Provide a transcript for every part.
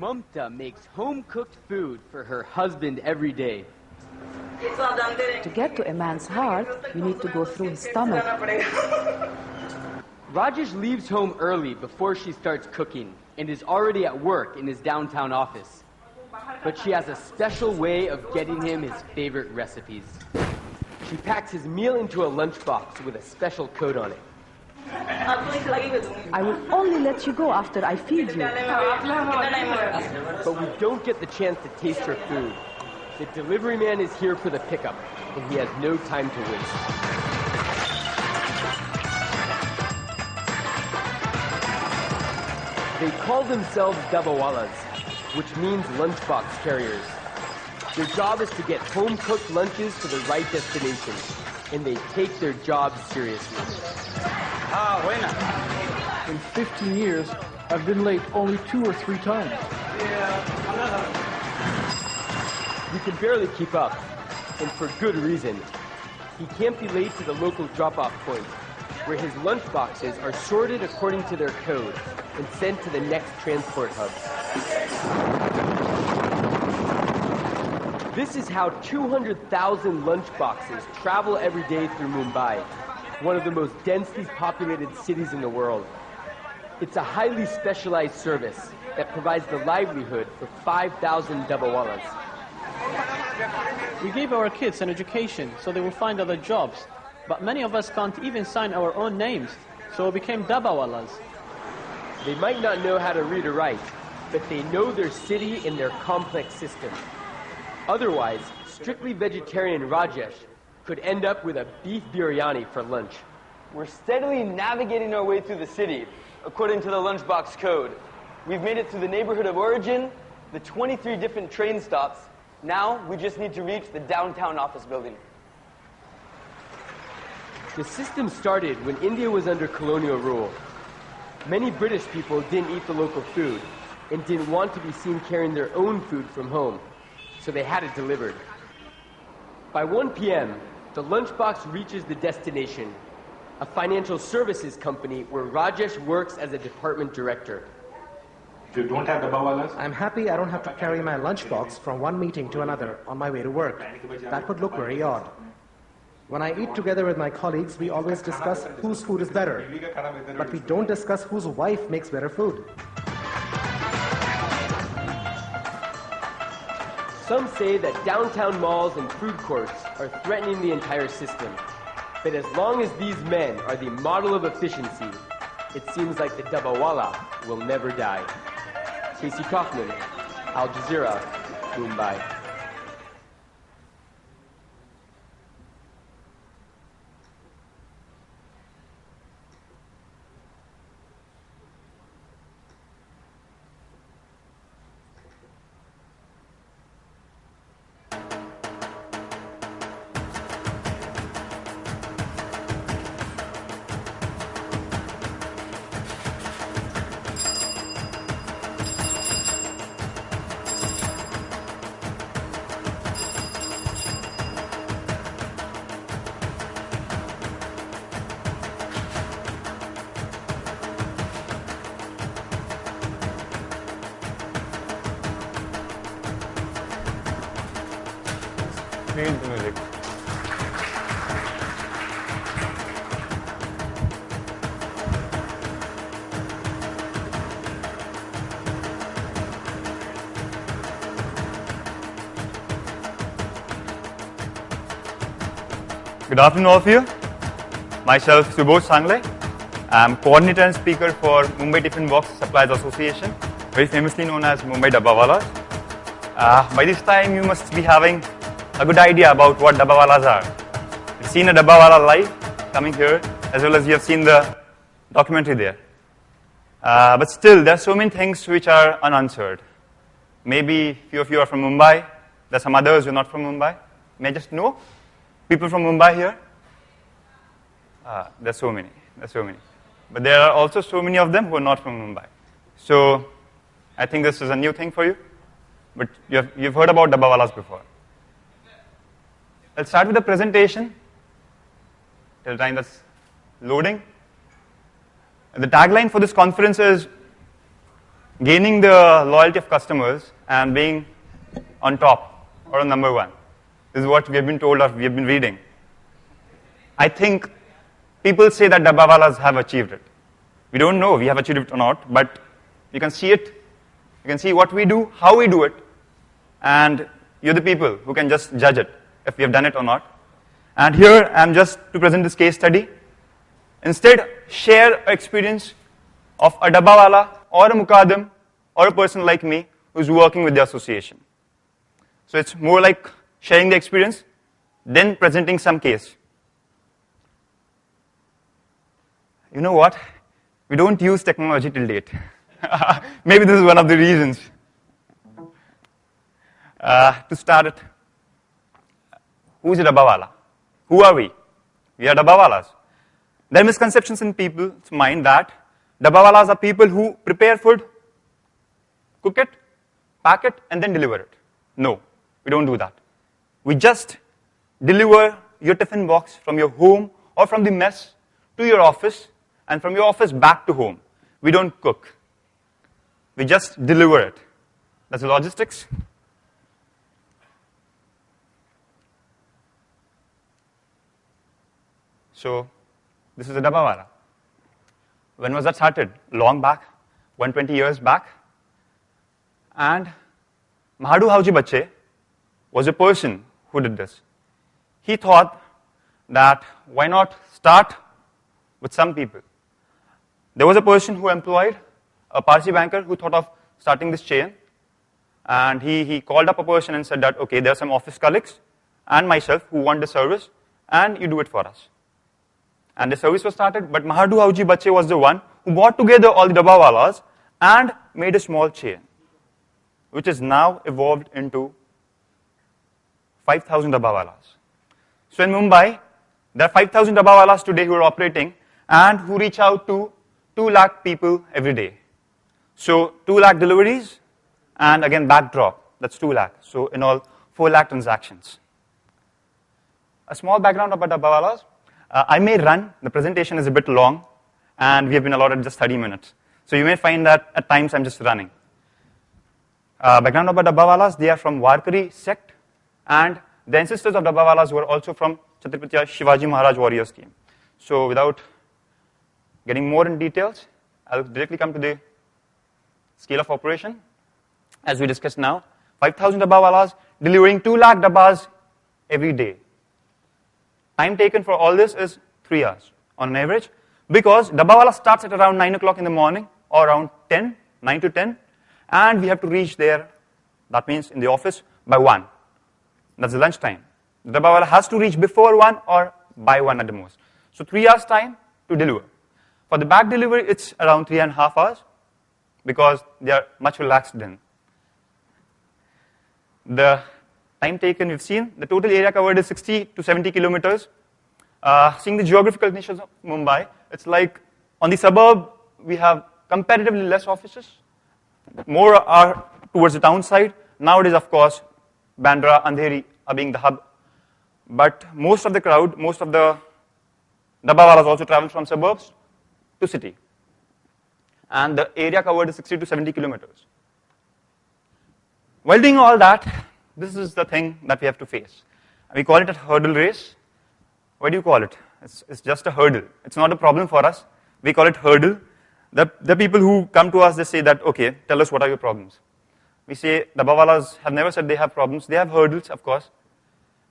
Mamta makes home-cooked food for her husband every day. To get to a man's heart, you need to go through his stomach. Rajesh leaves home early before she starts cooking and is already at work in his downtown office. But she has a special way of getting him his favorite recipes. She packs his meal into a lunchbox with a special code on it. I will only let you go after I feed you. But we don't get the chance to taste her food. The delivery man is here for the pickup, and he has no time to waste. They call themselves dabawalas, which means lunchbox carriers. Their job is to get home-cooked lunches to the right destination, and they take their job seriously. In 15 years, I've been late only 2 or 3 times. We can barely keep up, and for good reason. He can't be late to the local drop-off point, where his lunchboxes are sorted according to their code and sent to the next transport hub. This is how 200,000 lunchboxes travel every day through Mumbai, one of the most densely populated cities in the world. It's a highly specialized service that provides the livelihood for 5,000 dabawalas. We gave our kids an education so they will find other jobs, but many of us can't even sign our own names, so we became dabawalas. They might not know how to read or write, but they know their city and their complex system. Otherwise, strictly vegetarian Rajesh could end up with a beef biryani for lunch. We're steadily navigating our way through the city, according to the lunchbox code. We've made it through the neighborhood of origin, the 23 different train stops. Now, we just need to reach the downtown office building. The system started when India was under colonial rule. Many British people didn't eat the local food and didn't want to be seen carrying their own food from home, so they had it delivered. By 1 p.m., the lunchbox reaches the destination, a financial services company where Rajesh works as a department director. You don't have dabawalas? I'm happy I don't have to carry my lunchbox from one meeting to another on my way to work. That would look very odd. When I eat together with my colleagues, we always discuss whose food is better. But we don't discuss whose wife makes better food. Some say that downtown malls and food courts are threatening the entire system. But as long as these men are the model of efficiency, it seems like the dabawala will never die. Casey Kaufman, Al Jazeera, Mumbai. Music. Good afternoon, all of you. Myself, Subodh Sangle. I'm coordinator and speaker for Mumbai Tiffin Box Suppliers Association, very famously known as Mumbai Dabbawalas. By this time, you must be having a good idea about what dabbawalas are. You've seen a dabbawala live coming here, as well as you have seen the documentary there. But still, there are so many things which are unanswered. Maybe few of you are from Mumbai. There are some others who are not from Mumbai. May I just know? People from Mumbai here? There are so many. But there are also so many of them who are not from Mumbai. So I think this is a new thing for you. But you've heard about dabbawalas before. I'll start with the presentation till the time that's loading. The tagline for this conference is gaining the loyalty of customers and being on top or on number one. This is what we have been told or we have been reading. I think people say that Dabbawalas have achieved it. We don't know if we have achieved it or not, but you can see it. You can see what we do, how we do it, and you're the people who can just judge it, if we have done it or not. And here, I'm just to present this case study. Instead, share an experience of a Dabbawala or a Mukaddam or a person like me who's working with the association. So it's more like sharing the experience, then presenting some case. You know what? We don't use technology till date. Maybe this is one of the reasons. To start it, who's a Dabbawala? Who are we? We are Dabbawalas. There are misconceptions in people's mind that Dabbawalas are people who prepare food, cook it, pack it, and then deliver it. No, we don't do that. We just deliver your tiffin box from your home or from the mess to your office, and from your office back to home. We don't cook. We just deliver it. That's the logistics. So, this is a Dabbawala. When was that started? Long back, 120 years back. And Mahadu Hauji Bache was a person who did this. He thought that why not start with some people. There was a person who employed a Parsi banker who thought of starting this chain. And he called up a person and said that, okay, there are some office colleagues and myself who want the service, and you do it for us. And the service was started, but Mahadu Hauji Bache was the one who brought together all the Dabbawalas and made a small chain, which is now evolved into 5,000 Dabbawalas. So in Mumbai, there are 5,000 Dabbawalas today who are operating and who reach out to 2 lakh people every day. So 2 lakh deliveries, and again backdrop, that's 2 lakh. So in all, 4 lakh transactions. A small background about Dabbawalas. I may run, the presentation is a bit long, and we have been allotted just 30 minutes. So you may find that at times I'm just running. Background about Dabbawalas, they are from Warkari sect, and the ancestors of Dabbawalas were also from Chhatrapati Shivaji Maharaj warrior scheme. So without getting more in details, I'll directly come to the scale of operation. As we discussed now, 5,000 Dabbawalas delivering 2 lakh dabbas every day. Time taken for all this is 3 hours on an average, because Dabbawala starts at around 9 o'clock in the morning or around 9 to 10, and we have to reach there, that means in the office, by 1. That's the lunch time. The Dabbawala has to reach before 1 or by 1 at the most. So 3 hours time to deliver. For the back delivery, it's around 3.5 hours, because they are much relaxed then. The time taken, we've seen, the total area covered is 60 to 70 kilometers. Seeing the geographical conditions of Mumbai, it's like on the suburb, we have comparatively less offices. More are towards the town side. Nowadays, of course, Bandra, Andheri are being the hub. But most of the crowd, most of the Dabbawalas also travel from suburbs to city. And the area covered is 60 to 70 kilometers. While doing all that, this is the thing that we have to face. We call it a hurdle race. What do you call it? It's just a hurdle. It's not a problem for us. We call it hurdle. The people who come to us, they say that, okay, tell us what are your problems. We say Dabbawalas have never said they have problems. They have hurdles, of course.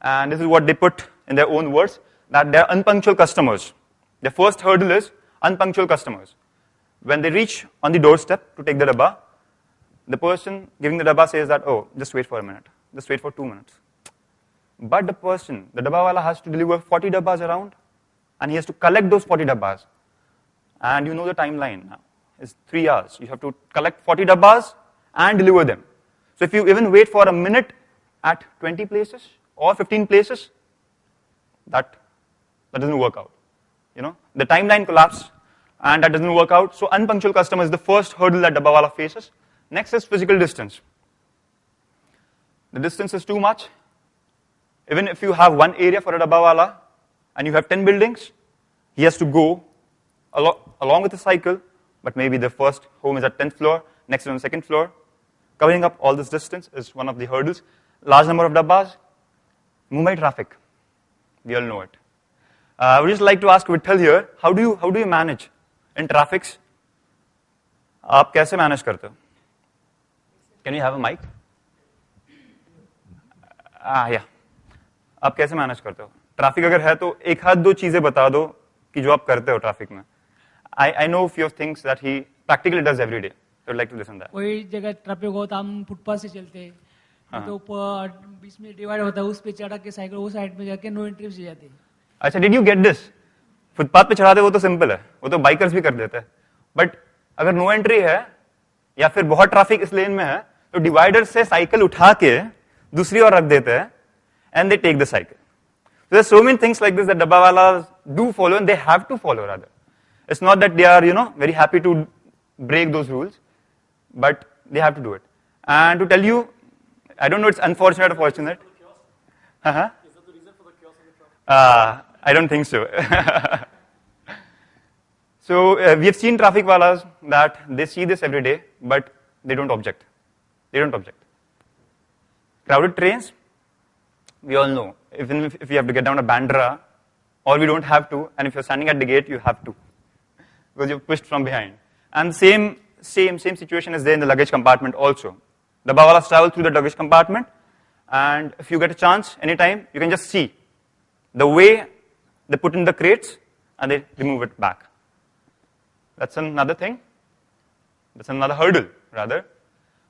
And this is what they put in their own words, that they're unpunctual customers. The first hurdle is unpunctual customers. When they reach on the doorstep to take the dabba, the person giving the dabba says that, oh, just wait for a minute. Just wait for 2 minutes. But the person, the Dabbawala, has to deliver 40 dabbas around, and he has to collect those 40 dabbas. And you know the timeline now. It's 3 hours. You have to collect 40 dabbas and deliver them. So if you even wait for a minute at 20 places or 15 places, that doesn't work out. You know, the timeline collapses, and that doesn't work out. So unpunctual customer is the first hurdle that Dabbawala faces. Next is physical distance. The distance is too much. Even if you have one area for a Dabbawala and you have 10 buildings, he has to go along with the cycle, but maybe the first home is at 10th floor, next on the second floor. Covering up all this distance is one of the hurdles. Large number of dabbas. Mumbai traffic. We all know it. I would just like to ask Vittal here, how do you manage in traffics? आप कैसे manage करते हो? Can you have a mic? Yeah. आप कैसे manage करते हो? Traffic अगर है तो एक हाथ दो चीजें बता दो कि जो आप करते हो ट्रैफिक में. I know few of things that he practically does every day. So I'd like to listen to that. कोई जगह ट्रैफिक हो तो हम फुटपाथ से चलते हैं. तो ऊपर बीच में डिवाइड होता है, उस पे चढ़ा के साइकिल वो साइड में जाके नो एंट्री से जाते हैं. अच्छा, did you get this? Footpath पे चढ़ाते वो तो सिंपल है, वो तो बाइकर्स भी कर देते हैं. बट अगर नो एंट्री है या फिर बहुत ट्रैफिक इस लेन में है तो डिवाइडर से साइकिल उठा के दूसरी ओर रख देते हैं and they take the cycle. So there's so many things like this that dabbawalas do follow and they have to follow rather. It's not that they are, very happy to break those rules, but they have to do it. And to tell you, I don't know it's unfortunate or fortunate. Is that the reason for the chaos in the traffic? I don't think so. So we have seen traffic walas that they see this every day, but they don't object. They don't object. Crowded trains, we all know, even if you have to get down a Bandra, or we don't have to, and if you're standing at the gate, you have to, because you're pushed from behind. And same situation is there in the luggage compartment also. The dabbawalas travel through the luggage compartment, and if you get a chance, anytime, you can just see the way they put in the crates, and they remove it back. That's another thing. That's another hurdle, rather.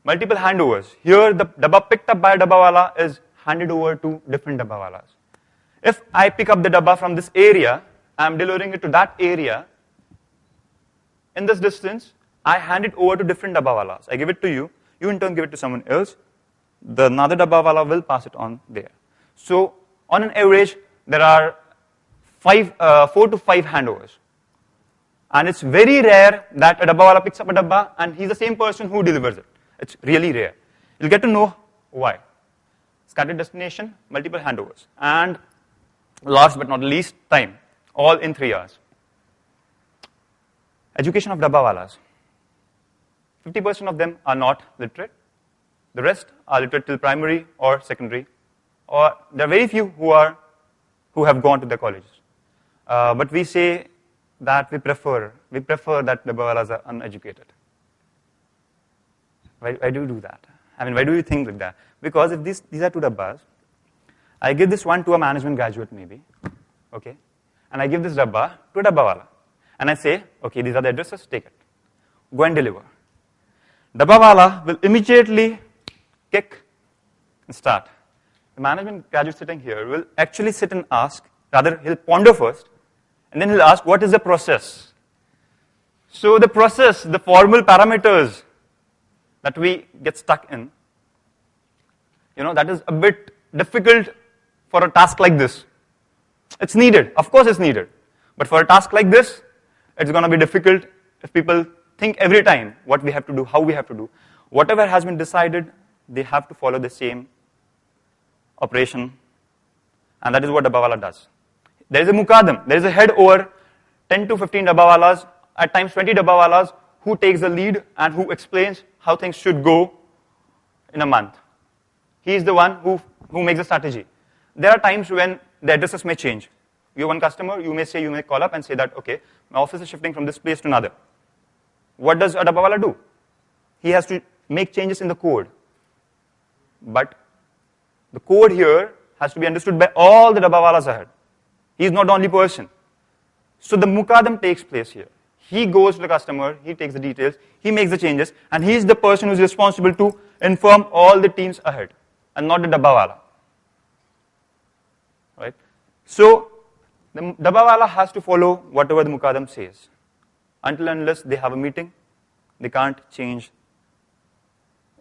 Multiple handovers. Here, the dabba picked up by a dabbawala is handed over to different dabbawalas. If I pick up the dabba from this area, I am delivering it to that area. In this distance, I hand it over to different dabbawalas. I give it to you. You in turn give it to someone else. Another dabbawala will pass it on there. So, on an average, there are 4 to 5 handovers. And it's very rare that a dabbawala picks up a dabba and he's the same person who delivers it. It's really rare. You'll get to know why. Scattered destination, multiple handovers. And last but not least, time. All in 3 hours. Education of dabbawalas. 50% of them are not literate. The rest are literate till primary or secondary. Or there are very few who have gone to their colleges. But we say that we prefer that dabbawalas are uneducated. Why do you do that? I mean, why do you think like that? Because if these are 2 dabbas, I give this one to a management graduate maybe, okay, and I give this dabba to a dabbawala, and I say, okay, these are the addresses, take it, go and deliver. Dabbawala will immediately kick and start. The management graduate sitting here will actually sit and ask, rather he'll ponder first, and then he'll ask, what is the process? So the process, the formal parameters that we get stuck in, that is a bit difficult for a task like this. It's needed. Of course it's needed. But for a task like this, it's going to be difficult if people think every time what we have to do, how we have to do. Whatever has been decided, they have to follow the same operation. And that is what dabbawala does. There is a mukadam. There is a head over 10 to 15 dabbawalas, at times 20 dabbawalas, who takes the lead and who explains how things should go in a month. He is the one who makes the strategy. There are times when the addresses may change. You're one customer, you may call up and say that, okay, my office is shifting from this place to another. What does a dabbawala do? He has to make changes in the code. But the code here has to be understood by all the dabbawalas ahead. He is not the only person. So the mukadam takes place here. He goes to the customer, he takes the details, he makes the changes, and he is the person who is responsible to inform all the teams ahead, and not the dabbawala. Right? So, the dabbawala has to follow whatever the mukadam says. Until and unless they have a meeting, they can't change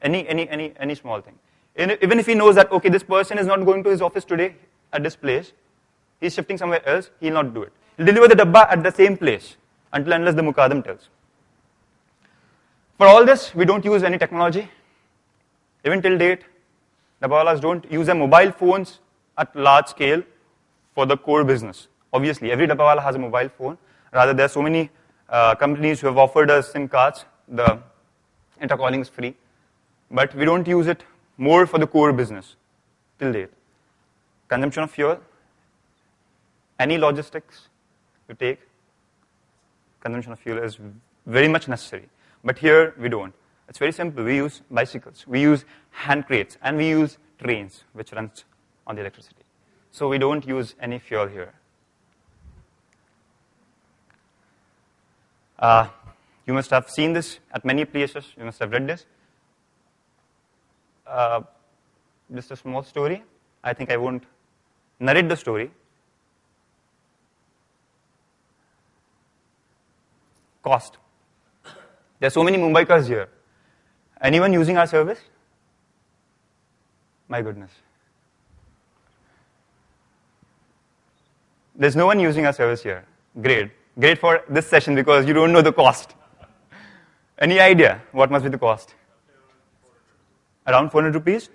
any small thing. Even if he knows that, okay, this person is not going to his office today at this place, he's shifting somewhere else, he'll not do it. He'll deliver the dabba at the same place, until and unless the mukadam tells. For all this, we don't use any technology. Even till date, dabbawalas don't use their mobile phones at large scale for the core business. Obviously, every dabbawala has a mobile phone. Rather, there are so many companies who have offered us SIM cards, the Intercalling is free. But we don't use it more for the core business till date. Consumption of fuel, any logistics you take, consumption of fuel is very much necessary. But here we don't. It's very simple. We use bicycles, we use hand crates, and we use trains, which runs on the electricity. So we don't use any fuel here. You must have seen this at many places. You must have read this. Just a small story. I think I won't narrate the story. Cost. There are so many Mumbaikars here. Anyone using our service? My goodness. There's no one using our service here. Great. Great for this session because you don't know the cost. Any idea what must be the cost? Around 400 rupees?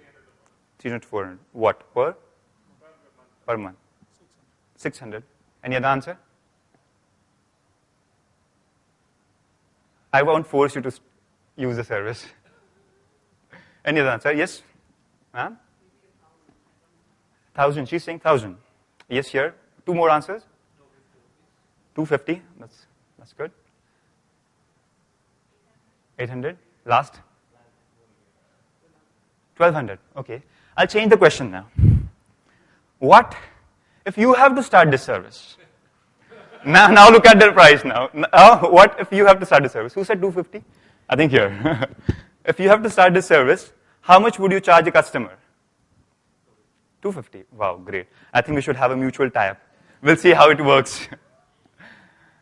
300 to 400. What? Per month. 600. Any other answer? I won't force you to use the service. Any other answer? Yes? Ma'am? 1,000. She's saying 1,000. Yes, here. 2 more answers. 250. That's good. 800. Last. 1,200. Okay. I'll change the question now. What if you have to start this service? Now look at the price now. What if you have to start the service? Who said 250? I think here. If you have to start this service, how much would you charge a customer? 250. Wow, great. I think we should have a mutual tie-up. We'll see how it works.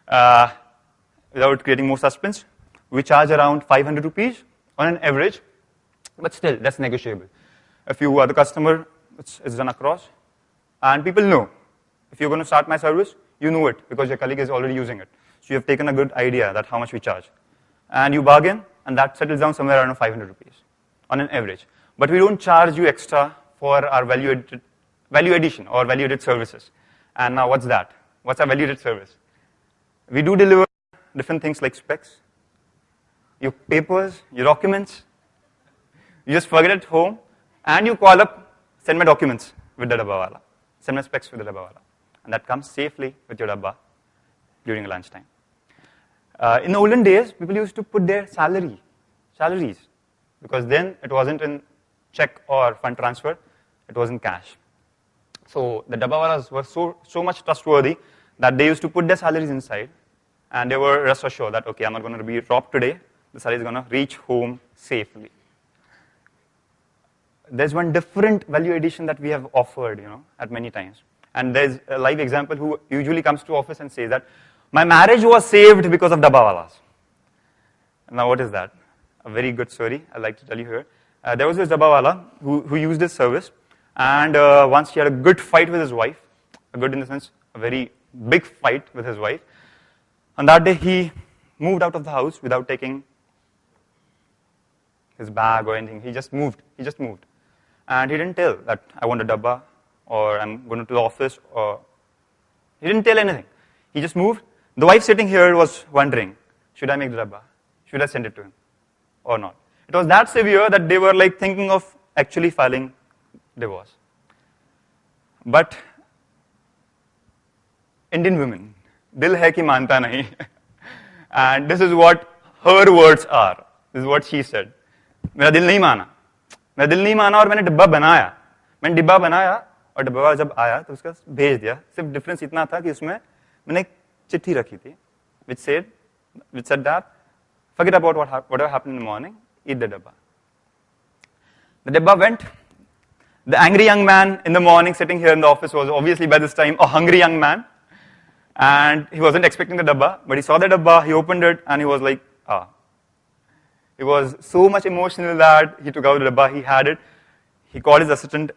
Without creating more suspense, we charge around 500 rupees on an average, but still, that's negotiable. If you are the customer, it's done across. And people know. If you're going to start my service, you know it because your colleague is already using it. So you have taken a good idea that how much we charge. And you bargain, and that settles down somewhere around 500 rupees on an average. But we don't charge you extra for our value addition or value-added services. And now what's that? What's our value-added service? We do deliver different things like specs, your papers, your documents. You just forget it at home, and you call up, send my documents with the dabbawala. Send my specs with the dabbawala. And that comes safely with your dabba during lunchtime. In the olden days, people used to put their salaries, because then it wasn't in check or fund transfer, it was in cash. So the dabbawalas were so much trustworthy that they used to put their salaries inside, and they were rest assured that, okay, I'm not going to be robbed today, the salary is going to reach home safely. There's one different value addition that we have offered, at many times. And there's a live example who usually comes to office and says that, my marriage was saved because of dabbawalas. Now what is that? A very good story I'd like to tell you here. There was this dabbawala who used this service, and once he had a good fight with his wife, a good in the sense, a very big fight with his wife. On that day, he moved out of the house without taking his bag or anything. He just moved. And he didn't tell that I want a dabba, or I'm going to the office, or he didn't tell anything. He just moved. The wife sitting here was wondering, should I make the dabba? Should I send it to him or not? It was that severe that they were like thinking of actually filing divorce. But Indian women, dil hai ki manta nahi. And this is what her words are. This is what she said. मेरा दिल नहीं माना और मैंने डिब्बा बनाया और डिब्बा जब आया तो उसका भेज दिया. सिर्फ डिफरेंस इतना था कि उसमें मैंने एक चिट्ठी रखी थी which said that forget about whatever happened in the morning, eat the dabba. The dabba went. The angry young man in the morning sitting here in the office was obviously by this time a hungry young man, and he wasn't expecting the dabba, but he saw the dabba, he opened it, and he was like, He was so much emotional that he took out the dabba, he had it, he called his assistant,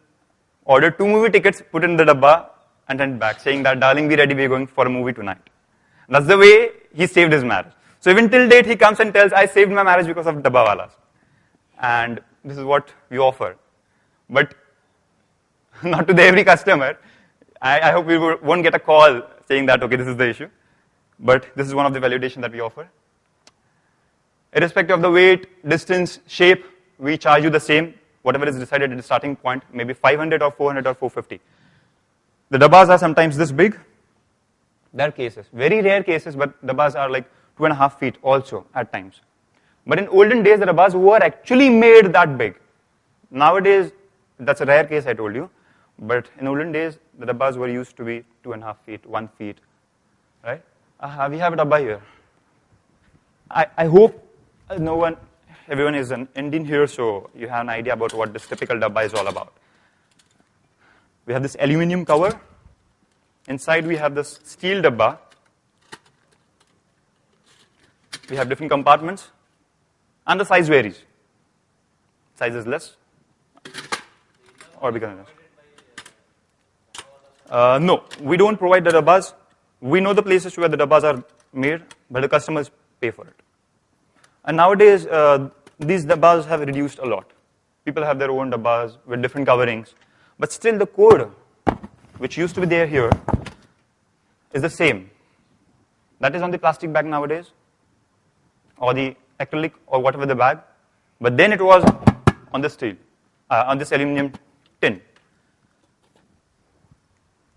ordered 2 movie tickets, put it in the dabba, and sent back, saying that, darling, be ready, we're going for a movie tonight. That's the way he saved his marriage. So even till date, he comes and tells, I saved my marriage because of dabbawalas. And this is what we offer. But not to every customer. I hope we won't get a call saying that, okay, this is the issue. But this is one of the validation that we offer. Irrespective of the weight, distance, shape, we charge you the same, whatever is decided at the starting point, maybe 500 or 400 or 450. The dabbas are sometimes this big. There are cases, very rare cases, but dabbas are like 2.5 feet also at times. But in olden days, the dabbas were actually made that big. Nowadays, that's a rare case I told you. But in olden days, the dabbas were used to be 2.5 feet, 1 feet, right? We have a dabba here. I hope everyone is an Indian here, so you have an idea about what this typical dabba is all about. We have this aluminum cover. Inside we have this steel dabba. We have different compartments. And the size varies. Size is less or bigger than this. No, we don't provide the dabbas. We know the places where the dabbas are made, but the customers pay for it. And nowadays, these dabbas have reduced a lot. People have their own dabbas with different coverings. But still the code, which used to be there here, is the same. That is on the plastic bag nowadays, or the acrylic, or whatever the bag. But then it was on the steel, on this aluminum tin.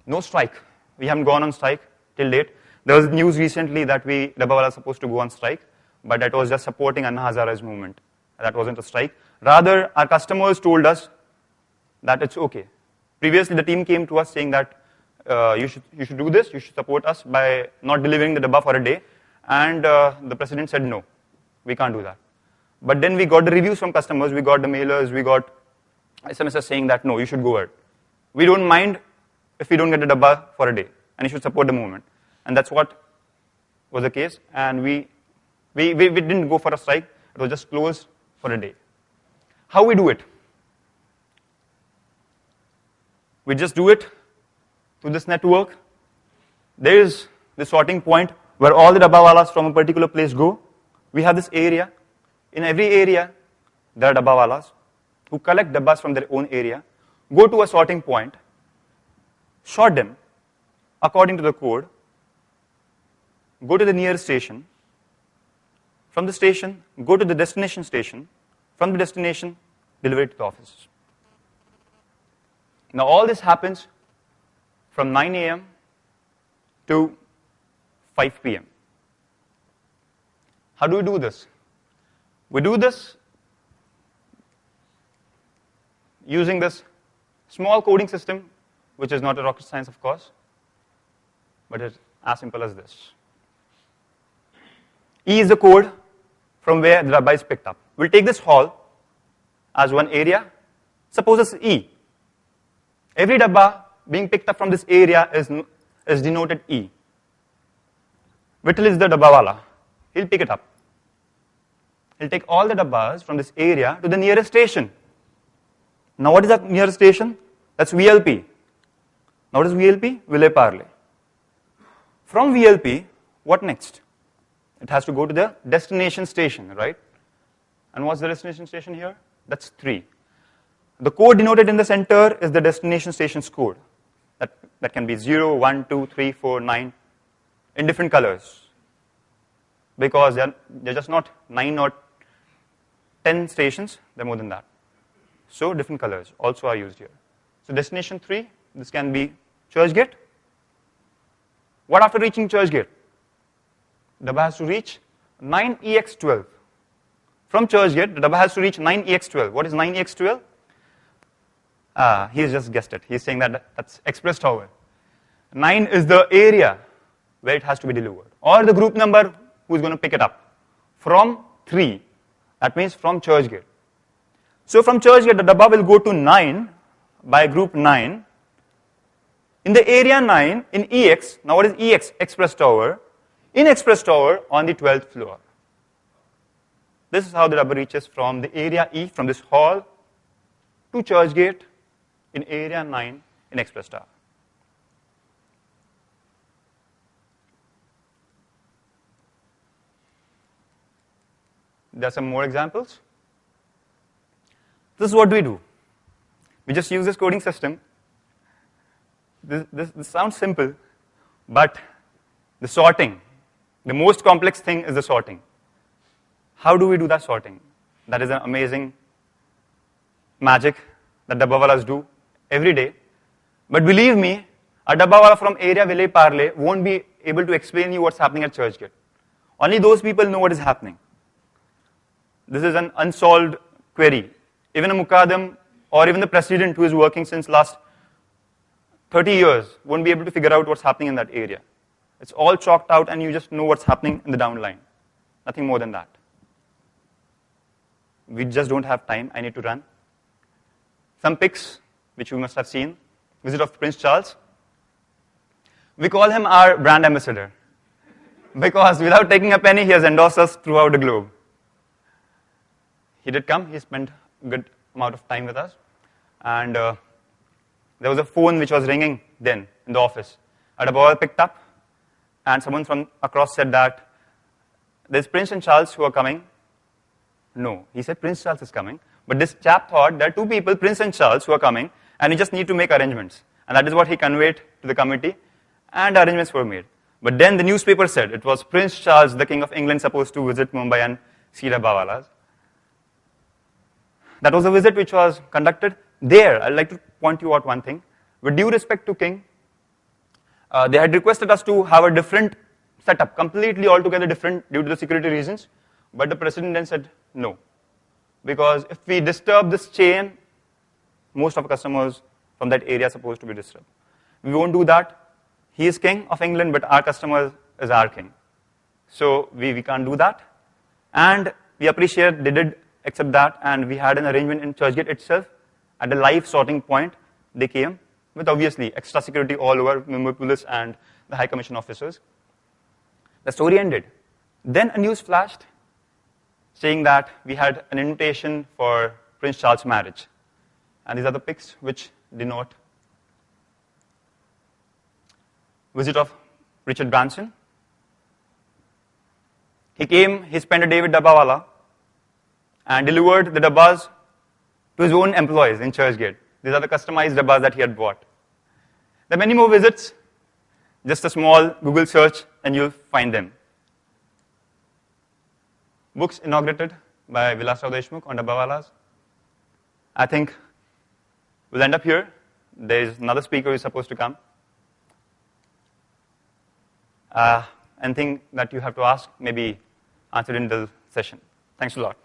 No strike. We haven't gone on strike till date. There was news recently that Dabbawala was supposed to go on strike, but that was just supporting Anna Hazara's movement. That wasn't a strike. Rather, our customers told us that it's okay. Previously, the team came to us saying that you should do this, you should support us by not delivering the dabba for a day. And the president said, no, we can't do that. But then we got the reviews from customers, we got the mailers, we got SMSs saying that, no, you should go ahead. We don't mind if we don't get the dabba for a day, and you should support the movement. And that's what was the case. And we didn't go for a strike, it was just closed for a day. How we do it? We just do it through this network. There is the sorting point where all the dabbawalas from a particular place go. We have this area. In every area, there are dabbawalas who collect dabbas from their own area, go to a sorting point, sort them according to the code, go to the nearest station. From the station, go to the destination station. From the destination, deliver it to the offices. Now all this happens from 9 a.m. to 5 p.m. How do we do this? We do this using this small coding system, which is not a rocket science, of course, but it's as simple as this. E is the code from where the dabba is picked up. We'll take this hall as one area. Suppose it's E. Every dabba being picked up from this area is denoted E. Vittal is the dabbawala. He'll pick it up. He'll take all the dabbas from this area to the nearest station. Now what is that nearest station? That's VLP. Now what is VLP? Vile Parle. From VLP, what next? It has to go to the destination station, right? And what's the destination station here? That's 3. The code denoted in the center is the destination station's code. That can be 0, 1, 2, 3, 4, 9 in different colors. Because they're just not 9 or 10 stations, they're more than that. So different colors also are used here. So destination 3, this can be Churchgate. What after reaching Churchgate? Dabba has to reach 9EX12. From Churchgate, the dabba has to reach 9EX12. What is 9EX12? He's just guessed it. He's saying that that's Express Tower. 9 is the area where it has to be delivered, or the group number who's going to pick it up. From 3, that means from Churchgate. So from Churchgate, the dabba will go to 9 by group 9. In the area 9, in EX, now what is EX? Express Tower. In Express Tower on the 12th floor. This is how the dabba reaches from the area E, from this hall, to Churchgate in area 9 in Express Tower. There are some more examples. This is what we do. We just use this coding system. This sounds simple, but the sorting, the most complex thing is the sorting. How do we do that sorting? That is an amazing magic that Dabbawalas do every day. But believe me, a Dabbawala from area Vile Parle won't be able to explain you what's happening at Churchgate. Only those people know what is happening. This is an unsolved query. Even a Muqaddam or even the president who is working since last 30 years won't be able to figure out what's happening in that area. It's all chalked out and you just know what's happening in the downline. Nothing more than that. We just don't have time. I need to run. Some pics, which you must have seen. Visit of Prince Charles. We call him our brand ambassador because without taking a penny, he has endorsed us throughout the globe. He did come. He spent a good amount of time with us. And there was a phone which was ringing then in the office. Dabawala picked up, and someone from across said that there's Prince and Charles who are coming. No, he said Prince Charles is coming. But this chap thought there are two people, Prince and Charles, who are coming, and he just need to make arrangements. And that is what he conveyed to the committee, and arrangements were made. But then the newspaper said it was Prince Charles, the King of England, supposed to visit Mumbai and see Dabbawalas. That was a visit which was conducted there. I'd like to point you out one thing. With due respect to King, they had requested us to have a different setup, completely altogether different due to the security reasons. But the president then said no. Because if we disturb this chain, most of our customers from that area are supposed to be disturbed. We won't do that. He is King of England, but our customer is our king. So we can't do that. And we appreciate they did accept that, and we had an arrangement in Churchgate itself. At the live sorting point, they came with obviously extra security all over, Mumbai police and the High Commission officers. The story ended. Then a news flashed saying that we had an invitation for Prince Charles' marriage. And these are the pics which denote visit of Richard Branson. He came, he spent a day with Dabbawala and delivered the dabbas to his own employees in Churchgate. These are the customized dabbas that he had bought. There are many more visits. Just a small Google search and you'll find them. Books inaugurated by Vilasrao Deshmukh on Dabbawalas. I think we'll end up here. There is another speaker who is supposed to come. Anything that you have to ask, maybe answered in the session. Thanks a lot.